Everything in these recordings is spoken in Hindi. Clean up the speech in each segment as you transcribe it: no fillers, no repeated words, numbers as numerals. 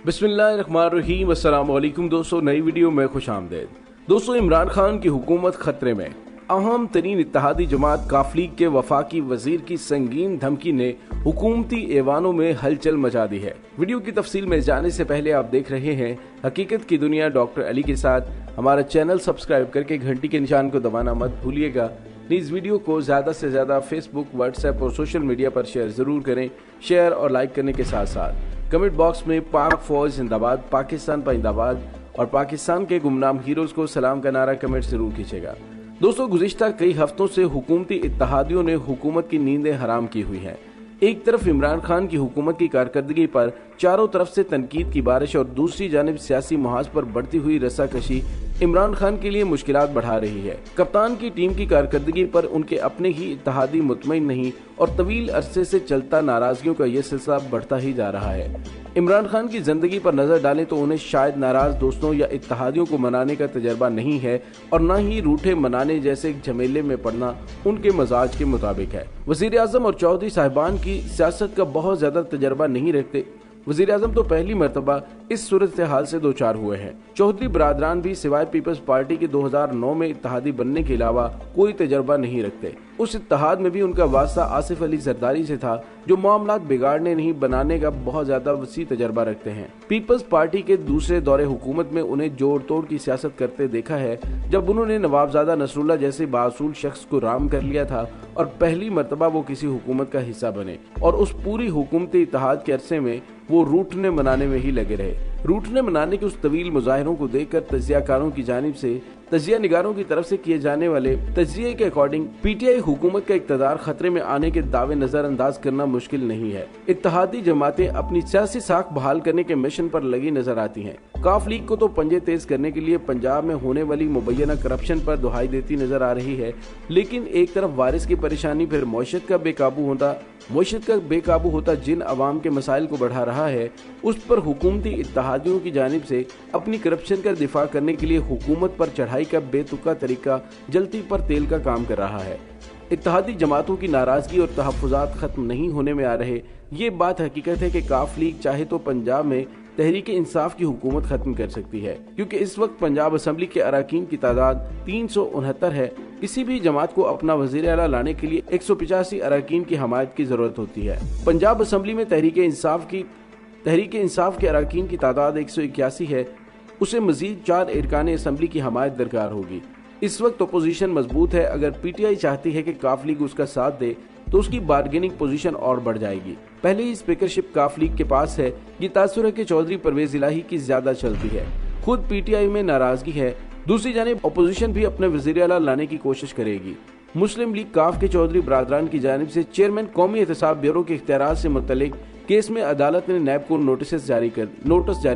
बिस्मिल्लाहिर्रहमानिर्रहीम। अस्सलाम वालेकुम दोस्तों, नई वीडियो में खुश आमदेद। दोस्तों, इमरान खान की हुकूमत खतरे में। अहम तरीन इत्तेहादी जमात काफ लीग के वफाकी वजीर की संगीन धमकी ने हुकूमती ऐवानों में हलचल मचा दी है। वीडियो की तफसील में जाने से पहले आप देख रहे हैं हकीकत की दुनिया डॉक्टर अली के साथ। हमारा चैनल सब्सक्राइब करके घंटी के निशान को दबाना मत भूलिएगा। प्लीज वीडियो को ज्यादा से ज्यादा फेसबुक, व्हाट्सएप और सोशल मीडिया पर शेयर जरूर करें। शेयर और लाइक करने के साथ साथ कमेंट बॉक्स में पाक फौज जिंदाबाद, पाकिस्तान पाइंदाबाद और पाकिस्तान के गुमनाम हीरोज को सलाम का नारा कमेंट जरूर कीजिएगा। दोस्तों, गुज़िश्ता कई हफ्तों से हुकूमती इत्तेहादियों ने हुकूमत की नींदें हराम की हुई हैं। एक तरफ इमरान खान की हुकूमत की कारकर्दगी पर चारों तरफ से तनकीद की बारिश और दूसरी जानिब सियासी महाज पर बढ़ती हुई रस्साकशी इमरान खान के लिए मुश्किलात बढ़ा रही है। कप्तान की टीम की कारकर्दगी पर उनके अपने ही इत्तेहादी मुतमईन नहीं और तवील अरसे से चलता नाराजगियों का यह सिलसिला बढ़ता ही जा रहा है। इमरान खान की जिंदगी पर नजर डालें तो उन्हें शायद नाराज दोस्तों या इत्तेहादियों को मनाने का तजर्बा नहीं है और न ही रूठे मनाने जैसे झमेले में पड़ना उनके मजाज के मुताबिक है। वजीर आजम और चौधरी साहिबान की सियासत का बहुत ज्यादा तजर्बा नहीं रखते। वजीर आजम तो पहली मरतबा इस सूरत हाल से दो चार हुए हैं। चौधरी बरादरान भी सिवाय पीपल्स पार्टी के 2009 में इत्तेहादी बनने के अलावा कोई तजर्बा नहीं रखते। उस इत्तेहाद में भी उनका वास्ता आसिफ अली जरदारी से था, जो मामलात बिगाड़ने नहीं बनाने का बहुत ज्यादा वसी तजर्बा रखते हैं। पीपल्स पार्टी के दूसरे दौरे हुकूमत में उन्हें जोड़ तोड़ की सियासत करते देखा है, जब उन्होंने नवाबजादा नसरुल्लाह जैसे बासूल शख्स को राम कर लिया था और पहली मरतबा वो किसी हुकूमत का हिस्सा बने और उस पूरी हुकूमती इत्तेहाद के अरसे में वो रूठने मनाने में ही लगे रहे। रूठने मनाने के उस तवील मुजाहिरों को देखकर तजियाकारों की जानिब से तजिया निगारों की तरफ से किए जाने वाले तजिए के अकॉर्डिंग पीटीआई हुकूमत का इक़्तिदार खतरे में आने के दावे नजरअंदाज करना मुश्किल नहीं है। इत्तेहादी जमातें अपनी सियासी साख बहाल करने के मिशन पर लगी नजर आती हैं। काफ लीग को तो पंजे तेज करने के लिए पंजाब में होने वाली मुबैना करप्शन पर दुहाई देती नजर आ रही है, लेकिन एक तरफ वारिस की परेशानी फिर मईशत का बेकाबू होता जिन अवाम के मसाइल को बढ़ा रहा है, उस पर हुकूमती इत्तेहादियों की जानिब से अपनी करप्शन का दिफा करने के लिए हुकूमत पर चढ़ाई का बेतुका तरीका जलती पर तेल का काम कर रहा है। इत्तेहादी जमातों की नाराजगी और तहफ़्फ़ुज़ात खत्म नहीं होने में आ रहे, ये बात हकीकत है कि काफ लीग चाहे तो पंजाब में तहरीक इंसाफ की हुकूमत खत्म कर सकती है, क्योंकि इस वक्त पंजाब असम्बली के अरकान की तादाद 369 है। किसी भी जमात को अपना वज़ीर आला लाने के लिए 185 अरकान की हमायत की जरूरत होती है। पंजाब असम्बली में तहरीक इंसाफ के अरकान की तादाद 181 है, उसे मजीद 4 अरकान असम्बली की हमायत दरकार होगी। इस वक्त अपोजिशन मजबूत है। अगर पीटीआई चाहती है कि काफ लीग उसका साथ दे तो उसकी बार्गेनिंग पोजीशन और बढ़ जाएगी। पहले ही स्पीकरशिप काफ लीग के पास है। ये तासुर है कि चौधरी परवेज इलाही की ज्यादा चलती है। खुद पीटीआई में नाराजगी है। दूसरी जानिब अपोजिशन भी अपने वज़ीर आला लाने की कोशिश करेगी। मुस्लिम लीग काफ के चौधरी बरादरान की जानिब से चेयरमैन कौमी एहतसाब ब्यूरो के इख्तियारात से मुतल्लिक केस में अदालत ने नैब को नोटिस जारी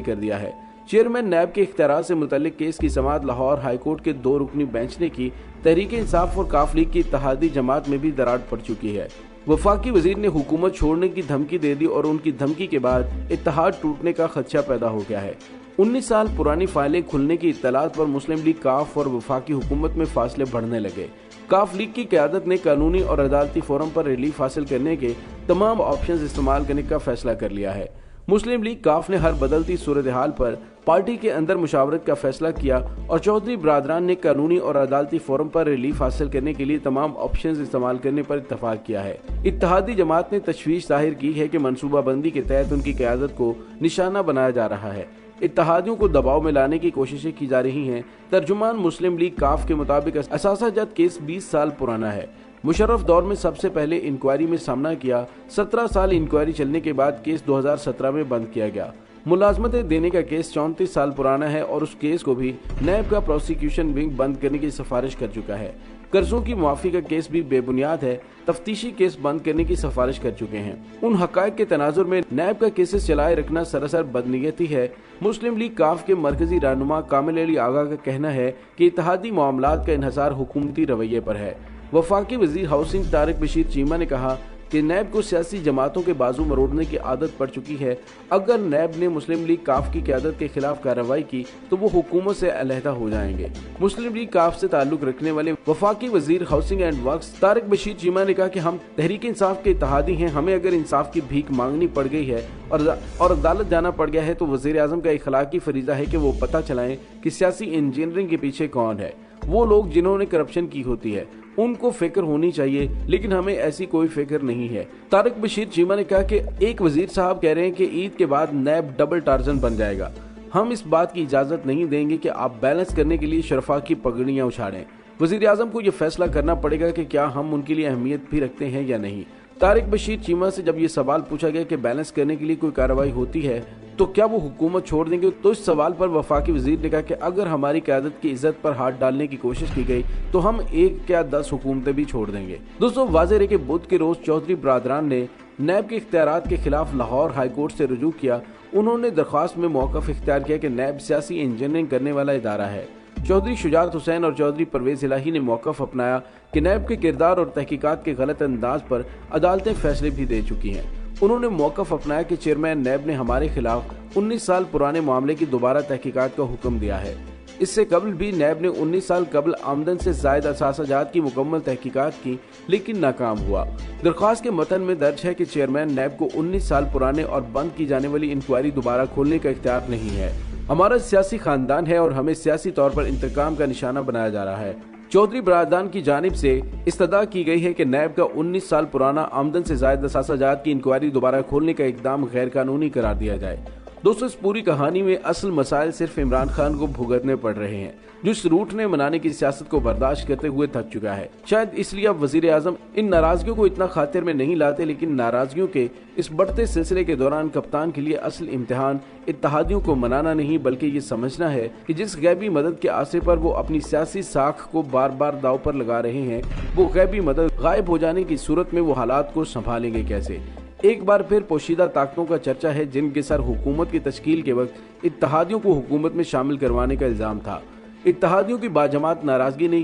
कर दिया है। चेयरमैन नैब के इख्तियारात से मुतल्लिक केस की समाअत लाहौर हाईकोर्ट के 2 रुकनी बेंच ने की। तहरीक इंसाफ और काफ लीग की इत्तेहादी जमात में भी दरार पड़ चुकी है। वफाकी वजीर ने हुकूमत छोड़ने की धमकी दे दी और उनकी धमकी के बाद इत्तेहाद टूटने का खदशा पैदा हो गया है। 19 साल पुरानी फाइलें खुलने की इत्तलात पर मुस्लिम लीग काफ और वफाकी हुकूमत में फासले बढ़ने लगे। काफ लीग की क़यादत ने कानूनी और अदालती फोरम पर रिलीफ हासिल करने के तमाम ऑप्शंस इस्तेमाल करने का फैसला कर लिया है। मुस्लिम लीग काफ ने हर बदलती सूरत हाल पर पार्टी के अंदर मुशावरत का फैसला किया और चौधरी बरादरान ने कानूनी और अदालती फोरम पर रिलीफ हासिल करने के लिए तमाम ऑप्शंस इस्तेमाल करने पर इत्तफाक किया है। इत्तेहादी जमात ने तशवीश जाहिर की है कि मनसूबाबंदी के तहत उनकी क़यादत को निशाना बनाया जा रहा है। इत्तेहादियों को दबाव में लाने की कोशिशें की जा रही हैं। तर्जुमान मुस्लिम लीग काफ के मुताबिक असासाजात केस 20 साल पुराना है। मुशर्रफ दौर में सबसे पहले इंक्वायरी में सामना किया। 17 साल इंक्वायरी चलने के बाद केस 2017 में बंद किया गया। मुलाजमतें देने का केस 34 साल पुराना है और उस केस को भी नैब का प्रोसिक्यूशन विंग बंद करने की सिफारिश कर चुका है। कर्जों की मुआफी का केस भी बेबुनियाद है। तफ्तीशी केस बंद करने की सिफारिश कर चुके हैं। उन हकायक के तनाजुर में नैब का केसेस चलाए रखना सरासर बदनीयती है। मुस्लिम लीग काफ के मरकजी रहनुमा कामिल अली आगा का कहना है कि इत्तेहादी मामलात का इन्हसार हुकूमती रवैये पर है। वफाकी वजीर हाउसिंग तारिक बशीर चीमा ने कहा कि नैब को सियासी जमातों के बाजू मरोड़ने की आदत पड़ चुकी है। अगर नैब ने मुस्लिम लीग काफ की क़यादत के खिलाफ कार्रवाई की तो वो हुकूमत से अलहदा हो जाएंगे। मुस्लिम लीग काफ से ताल्लुक रखने वाले वफाकी वजीर housing and works Tariq Bashir Cheema ने कहा कि हम तहरीक इंसाफ के इत्तेहादी हैं, हमें अगर इंसाफ की भीख मांगनी पड़ गई है और अदालत जाना पड़ गया है तो वजीर आजम का इखलाकी फरीजा है कि वो पता चलाएं कि सियासी इंजीनियरिंग के पीछे कौन है। वो लोग जिन्होंने करप्शन की होती है उनको फिक्र होनी चाहिए, लेकिन हमें ऐसी कोई फिक्र नहीं है। तारिक बशीर चीमा ने कहा कि एक वजीर साहब कह रहे हैं कि ईद के बाद नैब डबल टार्जन बन जाएगा। हम इस बात की इजाजत नहीं देंगे कि आप बैलेंस करने के लिए शरफा की पगड़ियां उछाड़ें। वजीर आजम को यह फैसला करना पड़ेगा कि क्या हम उनके लिए अहमियत भी रखते हैं या नहीं। तारिक बशीर चीमा से जब ये सवाल पूछा गया कि बैलेंस करने के लिए कोई कार्रवाई होती है तो क्या वो हुकूमत छोड़ देंगे, तो इस सवाल पर वफाकी वजीर ने कहा कि अगर हमारी क़यादत की इज्जत पर हाथ डालने की कोशिश की गई तो हम 1 या 10 हुकूमतें भी छोड़ देंगे। दोस्तों, वाज़ेह है कि बुध के रोज चौधरी बरादरान ने नैब के इख्तियारात के खिलाफ लाहौर हाई कोर्ट से रुजू किया। उन्होंने दरख्वास्त में मौक़िफ़ इख्तियार किया कि नैब सियासी इंजीनियरिंग करने वाला इदारा है। चौधरी शुजात हुसैन और चौधरी परवेज इलाही ने मौक़िफ़ अपनाया कि नैब के किरदार और तहकीकात के गलत अंदाज पर अदालतें फैसले भी दे चुकी हैं। उन्होंने मौक़िफ़ अपनाया कि चेयरमैन नैब ने हमारे खिलाफ 19 साल पुराने मामले की दोबारा तहकीकात का हुक्म दिया है। इससे कबल भी नैब ने 19 साल कबल आमदन से ज़ायद असासाजात की मुकम्मल तहकीकात की, लेकिन नाकाम हुआ। दरख्वास्त के मतन में दर्ज है कि चेयरमैन नैब को 19 साल पुराने और बंद की जाने वाली इंक्वायरी दोबारा खोलने का इख्तियार नहीं है। हमारा सियासी खानदान है और हमें सियासी तौर पर इंतकाम का निशाना बनाया जा रहा है। चौधरी बरादरान की जानिब से इस्तदा की गई है कि नैब का 19 साल पुराना आमदन से ज़ायद असासाजात की इंक्वायरी दोबारा खोलने का इकदाम गैर कानूनी करार दिया जाए। दोस्तों, इस पूरी कहानी में असल मसाइल सिर्फ इमरान खान को भुगतने पड़ रहे हैं, जो इस रूट ने मनाने की सियासत को बर्दाश्त करते हुए थक चुका है। शायद इसलिए अब वजीर आजम इन नाराजगियों को इतना खातिर में नहीं लाते, लेकिन नाराजगियों के इस बढ़ते सिलसिले के दौरान कप्तान के लिए असल इम्तिहान इत्तेहादियों को मनाना नहीं बल्कि ये समझना है कि जिस गैबी मदद के आसे पर वो अपनी सियासी साख को बार बार दाव पर लगा रहे हैं, वो गैबी मदद गायब हो जाने की सूरत में वो हालात को संभालेंगे कैसे। एक बार फिर पोशीदा ताकतों का चर्चा है जिनके सर हुकूमत की तश्कील के वक्त इत्तेहादियों को हुकूमत में शामिल करवाने का इल्जाम था। इत्तेहादियों की बाजमात नाराजगी ने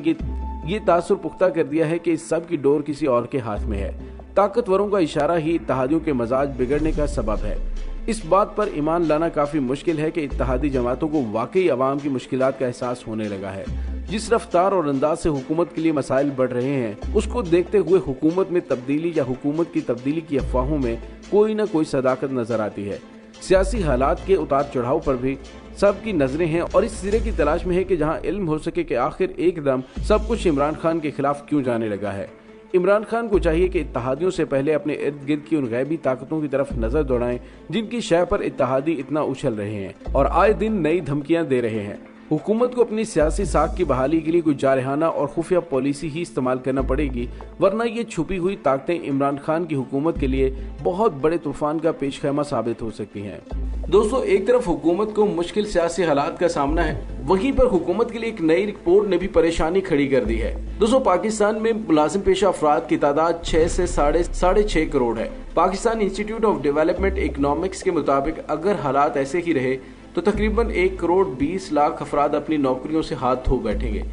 ये तासुर पुख्ता कर दिया है कि इस सब की डोर किसी और के हाथ में है। ताकतवरों का इशारा ही इत्तेहादियों के मजाज बिगड़ने का सबब है। इस बात पर ईमान लाना काफी मुश्किल है कि इत्तेहादी जमातों को वाकई अवाम की मुश्किलात का एहसास होने लगा है। जिस रफ्तार और अंदाज से हुकूमत के लिए मसाइल बढ़ रहे हैं, उसको देखते हुए हुकूमत में तब्दीली या हुकूमत की तब्दीली की अफवाहों में कोई न कोई सदाकत नजर आती है। सियासी हालात के उतार चढ़ाव पर भी सबकी नजरें हैं और इस सिरे की तलाश में है कि जहां इल्म हो सके कि आखिर एकदम सब कुछ इमरान खान के खिलाफ क्यों जाने लगा है। इमरान खान को चाहिए कि इत्तेहादियों से पहले अपने इर्द गिर्द की उन गैबी ताकतों की तरफ नजर दौड़ाएं जिनकी शय पर इत्तेहादी इतना उछल रहे हैं और आए दिन नई धमकियां दे रहे हैं। हुकूमत को अपनी सियासी साख की बहाली के लिए कोई जारहाना और खुफिया पॉलिसी ही इस्तेमाल करना पड़ेगी, वरना ये छुपी हुई ताकतें इमरान खान की हुकूमत के लिए बहुत बड़े तूफान का पेशखैमा साबित हो सकती हैं। दोस्तों, एक तरफ हुकूमत को मुश्किल सियासी हालात का सामना है, वहीं पर हुकूमत के लिए एक नई रिपोर्ट ने भी परेशानी खड़ी कर दी है। दोस्तों, पाकिस्तान में मुलाजिम पेशा अफराद की तादाद 6 से साढ़े 6 करोड़ है। Pakistan institute of development economics के मुताबिक अगर हालात ऐसे ही रहे तो तकरीबन 1 करोड़ 20 लाख अफराद अपनी नौकरियों से हाथ धो बैठेंगे,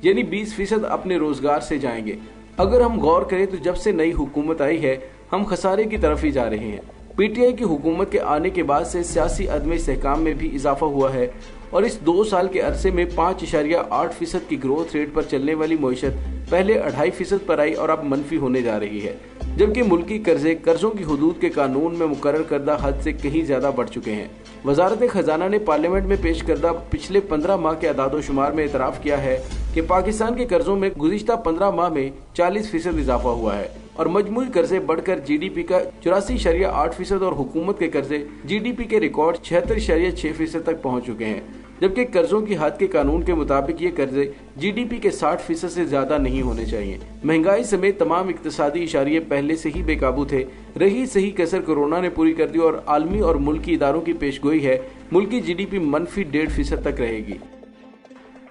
यानी 20% अपने रोजगार से जाएंगे। अगर हम गौर करें तो जब से नई हुकूमत आई है हम खसारे की तरफ ही जा रहे हैं। पीटीआई की हुकूमत के आने के बाद से सियासी अदम इस्तेहकाम में भी इजाफा हुआ है और इस 2 साल के अरसे में 5.8% की ग्रोथ रेट पर चलने वाली मईशत पहले 2.5% पर आई और अब मनफी होने जा रही है, जबकि मुल्की कर्जों की हुदूद के कानून में मुकर्रर करदा हद से कहीं ज्यादा बढ़ चुके हैं। वजारत खजाना ने पार्लियामेंट में पेश करदा पिछले 15 माह के अदादोशुमार में एतराफ किया है कि पाकिस्तान के कर्जों में गुज़िश्ता 15 माह में 40% इजाफा हुआ है और मजमूई कर्जे बढ़कर जीडीपी का 84.8% और हुकूमत के कर्जे जीडीपी के रिकॉर्ड 76.6% तक पहुंच चुके हैं, जबकि कर्जों की हद के कानून के मुताबिक ये कर्जे जीडीपी के 60% से ज्यादा नहीं होने चाहिए। महंगाई समेत तमाम इक्तिसादी इशारे पहले से ही बेकाबू थे। रही सही कसर कोरोना ने पूरी कर दी और आलमी और मुल्की इदारों की पेशगोई है मुल्की जीडीपी मनफी 1.5% तक रहेगी।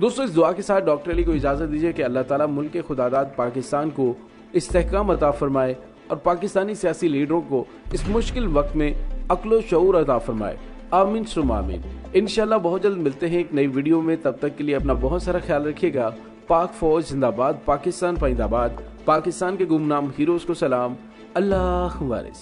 दोस्तों, इस दुआ के साथ डॉक्टर अली को इजाजत दीजिए कि अल्लाह ताला मुल्क के खुदादाद पाकिस्तान को इस्तेहकाम अता फरमाए और पाकिस्तानी सियासी लीडरों को इस मुश्किल वक्त में अक्ल शऊर अता फरमाए। आमीन सुम आमीन। इंशाल्लाह बहुत जल्द मिलते हैं एक नई वीडियो में। तब तक के लिए अपना बहुत सारा ख्याल रखिएगा। पाक फौज जिंदाबाद, पाकिस्तान पाइंदाबाद, पाकिस्तान के गुमनाम हीरोज को सलाम। अल्लाह वारिस।